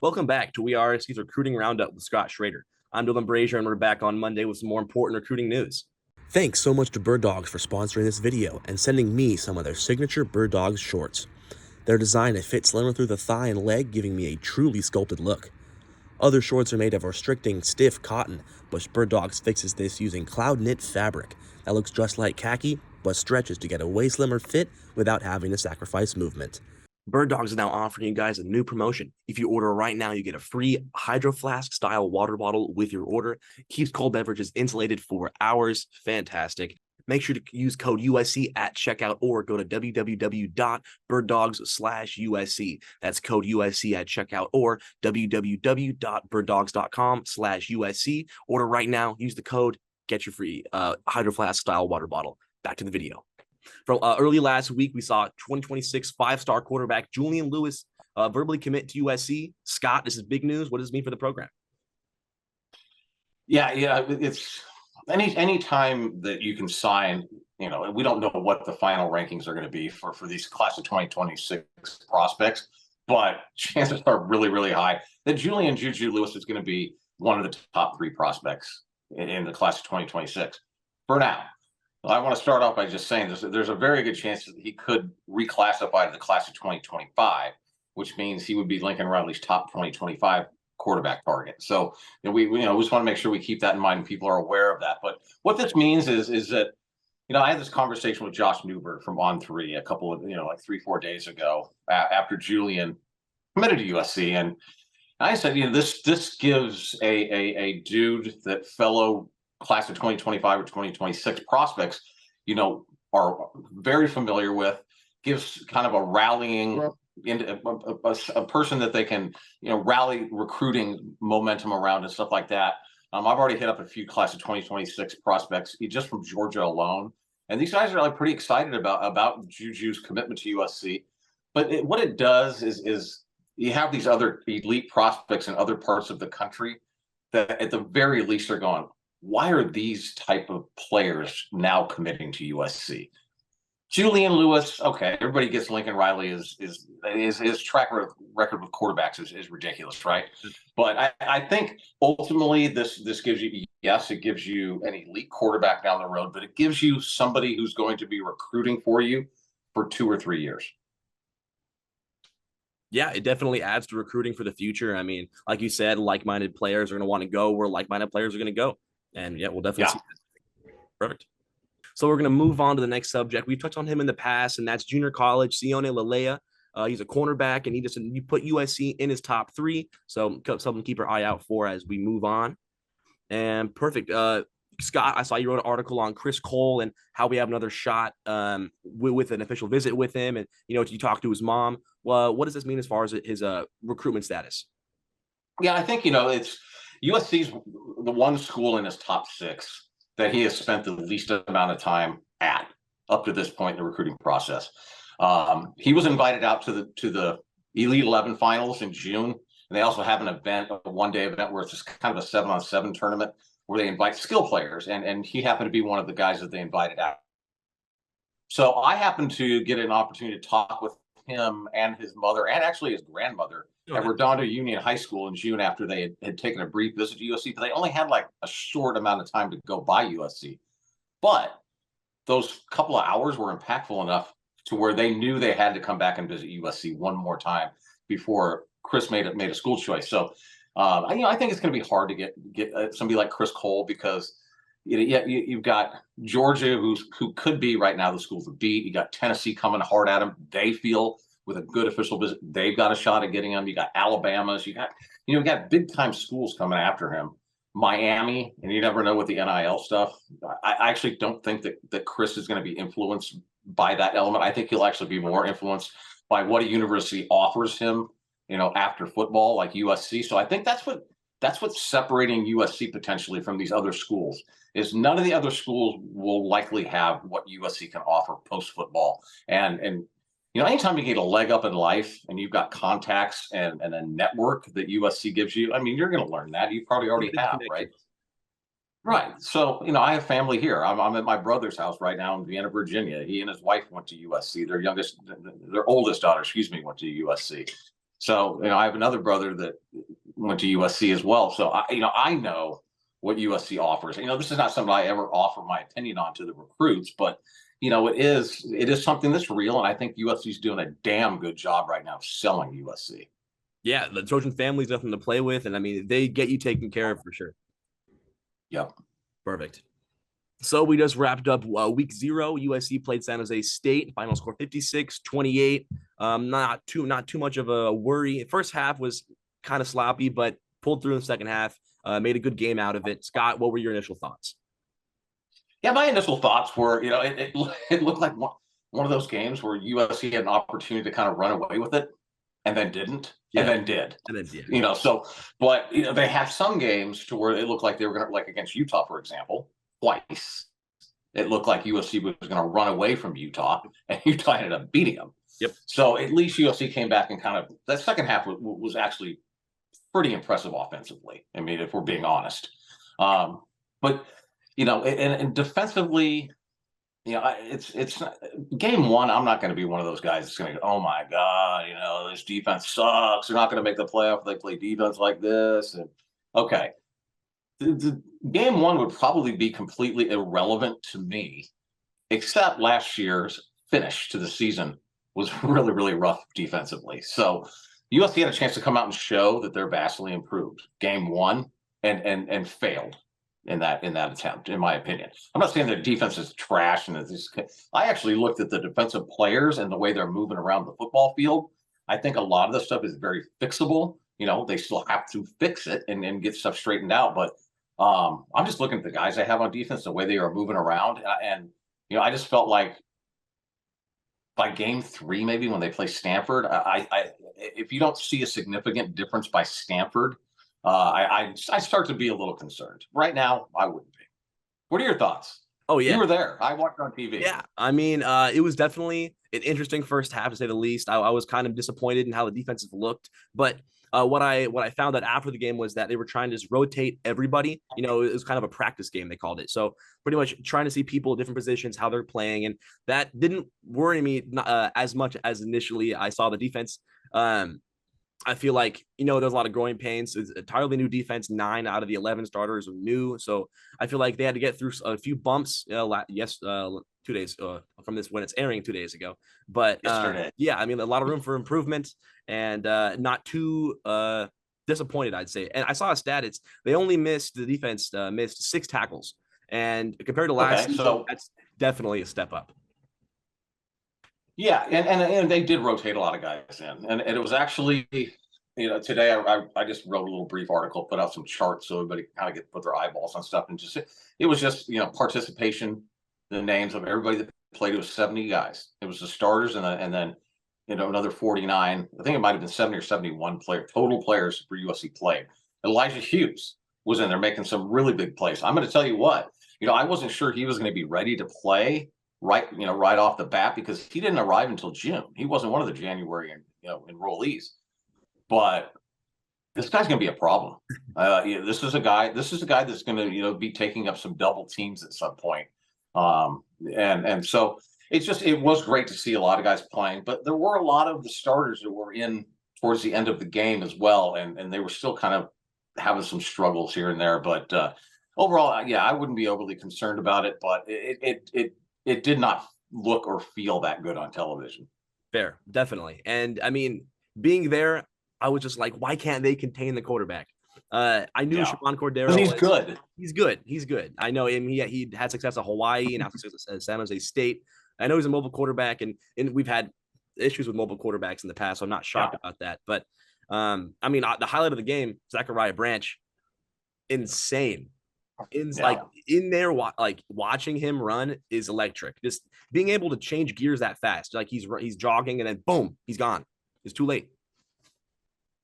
Welcome back to WeAreSC's Recruiting Roundup with Scott Schrader. I'm Dylan Brashier, and we're back on Monday with some more important recruiting news. Thanks so much to Bird Dogs for sponsoring this video and sending me some of their signature Bird Dogs shorts. They're designed to fit slimmer through the thigh and leg, giving me a truly sculpted look. Other shorts are made of restricting, stiff cotton, but Bird Dogs fixes this using cloud knit fabric that looks just like khaki, but stretches to get a way slimmer fit without having to sacrifice movement. Bird Dogs is now offering you guys a new promotion. If you order right now, you get a free Hydro Flask style water bottle with your order. Keeps cold beverages insulated for hours. Fantastic. Make sure to use code USC at checkout or go to www.birddogs/USC. That's code USC at checkout or www.birddogs.com/USC. Order right now. Use the code. Get your free Hydro Flask style water bottle. Back to the video. From early last week, we saw 2026 five-star quarterback Julian Lewis verbally commit to USC. Scott, this is big news. What does this mean for the program? Yeah, it's any time that you can sign, we don't know what the final rankings are going to be for these class of 2026 prospects, but chances are really, really high that JuJu Lewis is going to be one of the top three prospects in the class of 2026 for now. I want to start off by just saying there's a very good chance that he could reclassify to the class of 2025, which means he would be Lincoln Riley's top 2025 quarterback target. So we just want to make sure we keep that in mind and people are aware of that. But what this means is that I had this conversation with Josh Newberg from On3 a couple of like 3-4 days ago after Julian committed to USC, and I said this gives a dude that fellow class of 2025 or 2026 prospects, are very familiar with, gives kind of a rallying into a person that they can, rally recruiting momentum around and stuff like that. I've already hit up a few class of 2026 prospects just from Georgia alone. And these guys are pretty excited about JuJu's commitment to USC. But what it does is you have these other elite prospects in other parts of the country that at the very least are going, why are these type of players now committing to USC? Julian Lewis, okay, everybody gets Lincoln Riley his track record with quarterbacks is ridiculous, right? But I think ultimately this gives you, yes, it gives you an elite quarterback down the road, but it gives you somebody who's going to be recruiting for you for 2 or 3 years. Yeah, it definitely adds to recruiting for the future. I mean, like you said, like-minded players are going to want to go where like-minded players are going to go. And yeah, we'll definitely see this. Perfect. So we're going to move on to the next subject. We've touched on him in the past, and that's junior college, Sione Lelea. He's a cornerback, and you put USC in his top 3. So something to keep our eye out for as we move on. And perfect. Scott, I saw you wrote an article on Chris Cole and how we have another shot with an official visit with him. And, you talked to his mom. Well, what does this mean as far as his recruitment status? Yeah, I think, it's USC's the one school in his top 6 that he has spent the least amount of time at up to this point in the recruiting process. He was invited out to the Elite 11 finals in June. And they also have an event, a one-day event where it's just kind of a 7-on-7 tournament where they invite skill players. And he happened to be one of the guys that they invited out. So I happened to get an opportunity to talk with him and his mother and actually his grandmother at Redondo Union High School in June after they had taken a brief visit to USC, but they only had a short amount of time to go by USC. But those couple of hours were impactful enough to where they knew they had to come back and visit USC one more time before Chris made a school choice. So, I think it's going to be hard to get somebody like Chris Cole because you've got Georgia, who could be right now the school to beat. You got Tennessee coming hard at him. They feel with a good official visit, they've got a shot at getting him. You got Alabama's. You got big time schools coming after him. Miami, and you never know with the NIL stuff. I actually don't think that Chris is going to be influenced by that element. I think he'll actually be more influenced by what a university offers him, after football, like USC. So I think that's what's separating USC potentially from these other schools. Is none of the other schools will likely have what USC can offer post football, and anytime you get a leg up in life and you've got contacts and a network that USC gives you, I mean, you're going to learn that. You probably already have, right? Right. So, I have family here. I'm at my brother's house right now in Vienna, Virginia. He and his wife went to USC. Their oldest daughter, went to USC. So, I have another brother that went to USC as well. So, I know what USC offers. This is not something I ever offer my opinion on to the recruits, but it is something that's real, and I think USC is doing a damn good job right now selling USC. Yeah, the Trojan family's nothing to play with, and I mean they get you taken care of for sure. Yep. Perfect. So we just wrapped up week 0. USC played San Jose State. Final score 56-28. Not too much of a worry. First half was kind of sloppy, but pulled through in the second half. Made a good game out of it. Scott, what were your initial thoughts? Yeah, my initial thoughts were, it looked like one of those games where USC had an opportunity to kind of run away with it, and then didn't, and then did. And then did. But they have some games to where it looked like they were going to, like against Utah, for example, twice. It looked like USC was going to run away from Utah, and Utah ended up beating them. Yep. So at least USC came back and kind of that second half was actually pretty impressive offensively. I mean, if we're being honest, but and defensively, it's not, game 1. I'm not going to be one of those guys that's going to go, oh my God, this defense sucks. They're not going to make the playoff if they play defense like this. And okay. The game 1 would probably be completely irrelevant to me, except last year's finish to the season was really, really rough defensively. So USC had a chance to come out and show that they're vastly improved. Game 1 and failed in that attempt, in my opinion. I'm not saying their defense is trash, and I actually looked at the defensive players and the way they're moving around the football field. I think a lot of the stuff is very fixable. They still have to fix it and get stuff straightened out, but I'm just looking at the guys I have on defense, the way they are moving around. And I just felt like by game 3, maybe when they play Stanford, if you don't see a significant difference by Stanford, I start to be a little concerned. Right now, I wouldn't be. What are your thoughts? Oh, yeah. You were there. I watched on TV. Yeah. I mean, it was definitely an interesting first half, to say the least. I was kind of disappointed in how the defenses looked, but what I found out after the game was that they were trying to just rotate everybody. It was kind of a practice game, they called it. So pretty much trying to see people at different positions, how they're playing. And that didn't worry me as much as initially I saw the defense. I feel like, there's a lot of growing pains. It's entirely new defense. 9 out of the 11 starters are new. So I feel like they had to get through a few bumps. 2 days from this when it's airing 2 days ago. But yeah, I mean, a lot of room for improvement, and not too disappointed, I'd say. And I saw a stat. The defense missed 6 tackles. And compared to last season, that's definitely a step up. Yeah, and they did rotate a lot of guys in, and it was actually, today I just wrote a little brief article, put out some charts so everybody kind of put their eyeballs on stuff, and it was just participation, the names of everybody that played. It was 70 guys. It was the starters, and then another 49. I think it might have been 70 or 71 total players for USC played. Elijah Hughes was in there making some really big plays. I'm going to tell you what, I wasn't sure he was going to be ready to play right off the bat, because he didn't arrive until June. He wasn't one of the January enrollees. But this guy's going to be a problem. This is a guy that's going to be taking up some double teams at some point. And so it was great to see a lot of guys playing, but there were a lot of the starters that were in towards the end of the game as well, and they were still kind of having some struggles here and there. But overall, yeah, I wouldn't be overly concerned about it, but it did not look or feel that good on television. Fair, definitely. And I mean, being there, I was just like, why can't they contain the quarterback? I knew Siobhan Cordero. He's good. He's good. I know him. He had success at Hawaii and success at San Jose State. I know he's a mobile quarterback, and we've had issues with mobole quarterbacks in the past, so I'm not shocked about that. But I mean, the highlight of the game, Zachariah Branch, insane. In there, watching him run is electric. Just being able to change gears that fast, like he's jogging and then boom, he's gone. It's too late.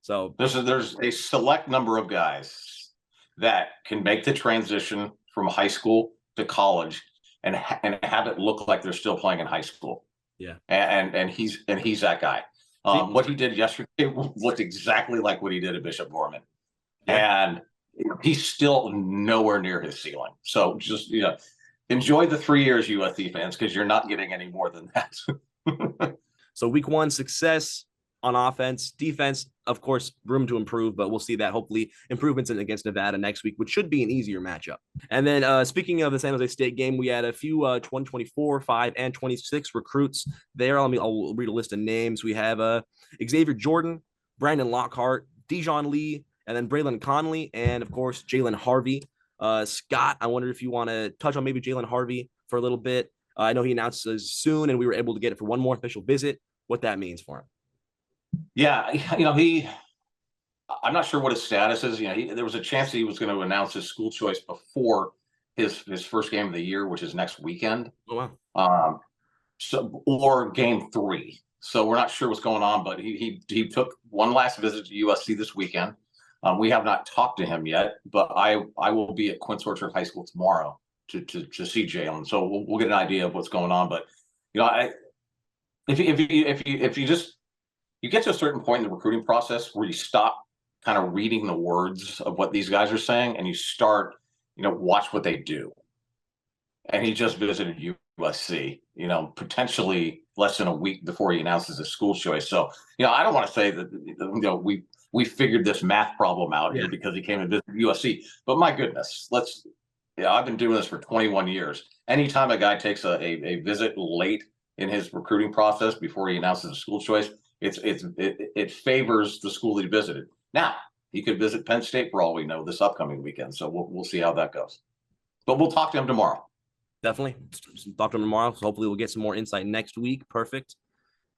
So there's a select number of guys that can make the transition from high school to college and have it look like they're still playing in high school. Yeah, and he's that guy. What he did yesterday looked exactly like what he did at Bishop Gorman, and he's still nowhere near his ceiling. So just enjoy the 3 years, USC fans, because you're not getting any more than that. So week 1 success. on offense. Defense, of course, room to improve, but we'll see that hopefully improvements against Nevada next week, which should be an easier matchup. And then speaking of the San Jose State game, we had a few 2024, 5, and 26 recruits there. I'll read a list of names. We have Xavier Jordan, Brandon Lockhart, Dijon Lee, and then Braylon Conley, and of course, Jaylen Harvey. Scott, I wonder if you want to touch on maybe Jaylen Harvey for a little bit. I know he announced soon, and we were able to get it for one more official visit. What that means for him? Yeah, I'm not sure what his status is. There was a chance that he was going to announce his school choice before his first game of the year, which is next weekend. Oh wow! Or game 3. So we're not sure what's going on, but he took one last visit to USC this weekend. We have not talked to him yet, but I will be at Quince Orchard High School tomorrow to see Jaylen. So we'll get an idea of what's going on. But if you get to a certain point in the recruiting process where you stop kind of reading the words of what these guys are saying and you start, watch what they do. And he just visited USC, potentially less than a week before he announces his school choice. So, I don't want to say that, we figured this math problem out here because he came and visited USC. But my goodness, I've been doing this for 21 years. Anytime a guy takes a visit late in his recruiting process before he announces a school choice, it favors the school that he visited. Now, he could visit Penn State for all we know this upcoming weekend. So we'll see how that goes. But we'll talk to him tomorrow. Definitely. Talk to him tomorrow. So hopefully we'll get some more insight next week. Perfect.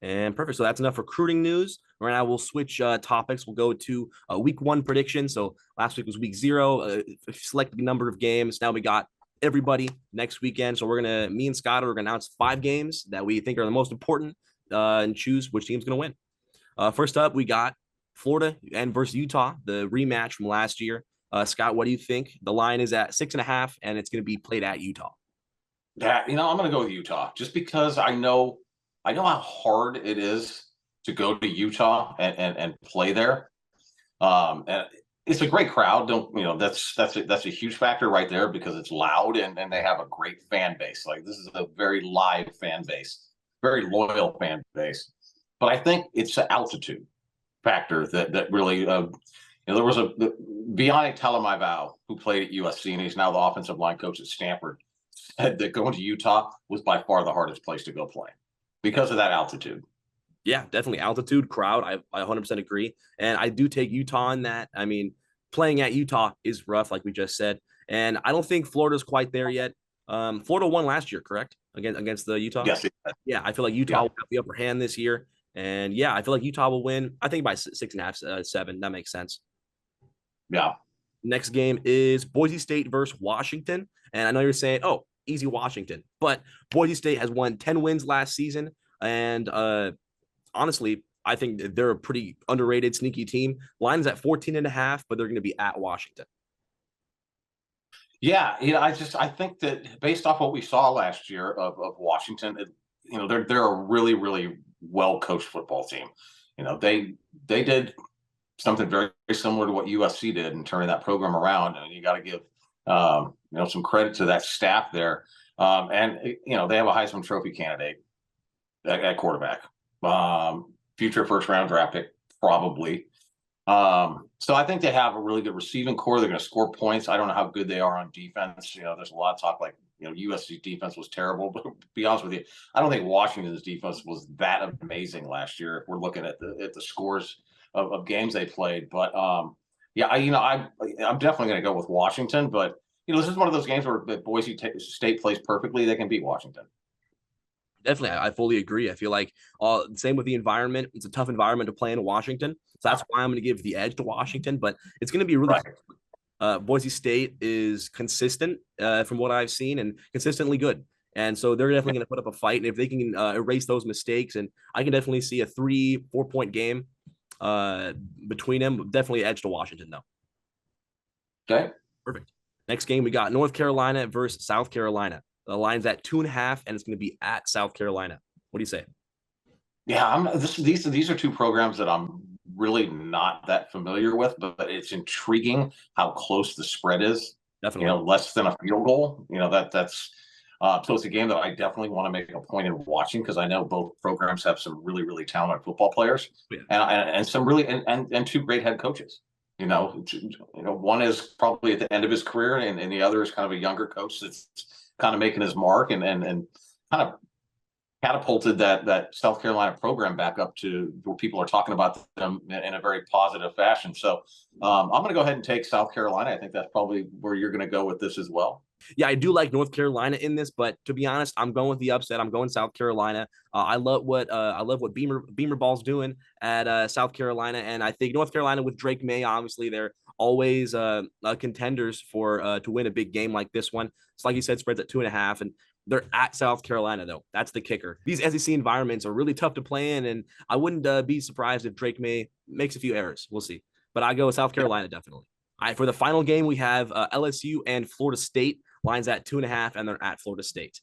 So that's enough recruiting news. Right now we'll switch topics. We'll go to week 1 prediction. So last week was week 0. Select the number of games. Now we got everybody next weekend. So me and Scott are gonna announce 5 games that we think are the most important and choose which team's gonna win. First up, we got Florida and versus Utah, the rematch from last year. Scott, what do you think? The line is at 6.5, and it's going to be played at Utah. Yeah, I'm going to go with Utah just because I know how hard it is to go to Utah and play there. And it's a great crowd. That's a huge factor right there because it's loud and they have a great fan base. Like, this is a very live fan base, very loyal fan base. But I think it's the altitude factor that really there was Biane Talamaiva, who played at USC and he's now the offensive line coach at Stanford, said that going to Utah was by far the hardest place to go play because of that altitude. Yeah, definitely altitude, crowd. I 100% agree, and I do take Utah in that. I mean, playing at Utah is rough, like we just said, and I don't think Florida's quite there yet. Florida won last year, correct? Against the Utah. Yes. Yeah, I feel like Utah will have the upper hand this year. And yeah, I feel like Utah will win. I think by 6.5, 7. That makes sense. Yeah. Next game is Boise State versus Washington. And I know you're saying, oh, easy Washington. But Boise State has won 10 wins last season. And honestly, I think they're a pretty underrated, sneaky team. Line's at 14.5, but they're going to be at Washington. Yeah, I think that based off what we saw last year of Washington, they're a really, really well-coached football team. They did something very, very similar to what USC did in turning that program around, and you got to give some credit to that staff there. And they have a Heisman Trophy candidate at quarterback, future first-round draft pick probably. So I think they have a really good receiving core. They're going to score points. I don't know how good they are on defense. There's a lot of talk like, USC's defense was terrible, but to be honest with you, I don't think Washington's defense was that amazing last year. If we're looking at the scores of games they played, but I'm definitely going to go with Washington. But this is one of those games where Boise State plays perfectly. They can beat Washington. Definitely, I fully agree. I feel like same with the environment. It's a tough environment to play in Washington, so that's why I'm going to give the edge to Washington. But it's going to be really. Right. Boise State is consistent from what I've seen and consistently good. And so they're definitely going to put up a fight. And if they can erase those mistakes, and I can definitely see a 3-4 point game between them. Definitely edge to Washington, though. Okay. Perfect. Next game, we got North Carolina versus South Carolina. The line's at 2.5, and it's going to be at South Carolina. What do you say? Yeah, these are two programs that I'm really not that familiar with, but it's intriguing how close the spread is. Definitely, less than a field goal. So it's a game that I definitely want to make a point in watching because I know both programs have some really, really talented football players and some really and two great head coaches. One is probably at the end of his career, and the other is kind of a younger coach that's kind of making his mark and kind of catapulted that South Carolina program back up to where people are talking about them in a very positive fashion. So I'm going to go ahead and take South Carolina. I think that's probably where you're going to go with this as well. Yeah, I do like North Carolina in this, but to be honest, I'm going with the upset. I'm going South Carolina. I love what Beamer Ball's doing at South Carolina, and I think North Carolina with Drake May, obviously they're always contenders for to win a big game like this one. It's like you said, spreads at 2.5, and they're at South Carolina though. That's the kicker. These SEC environments are really tough to play in, and I wouldn't be surprised if Drake May makes a few errors. We'll see, but I go with South Carolina definitely. All right, for the final game, we have LSU and Florida State. Lines at 2.5, and they're at Florida State.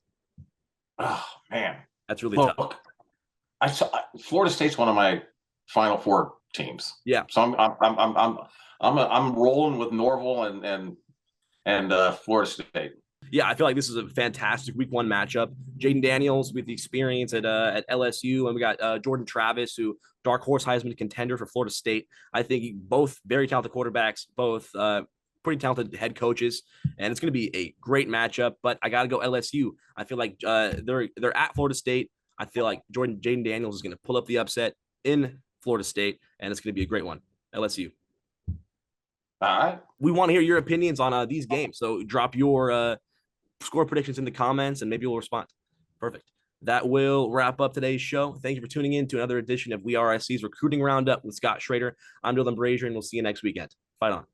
Oh man, that's really tough. Florida State's one of my Final Four teams. Yeah, so I'm rolling with Norville and Florida State. Yeah, I feel like this is a fantastic Week 1 matchup. Jaden Daniels with the experience at LSU, and we got Jordan Travis, who dark horse Heisman contender for Florida State. I think both very talented quarterbacks, both pretty talented head coaches, and it's going to be a great matchup. But I got to go LSU. I feel like they're at Florida State. I feel like Jaden Daniels is going to pull up the upset in Florida State, and it's going to be a great one. LSU. All right. We want to hear your opinions on these games, so drop your score predictions in the comments, and maybe we'll respond. Perfect. That will wrap up today's show. Thank you for tuning in to another edition of WeAreSC's Recruiting Roundup with Scott Schrader. I'm Julian Brashier, and we'll see you next weekend. Fight on.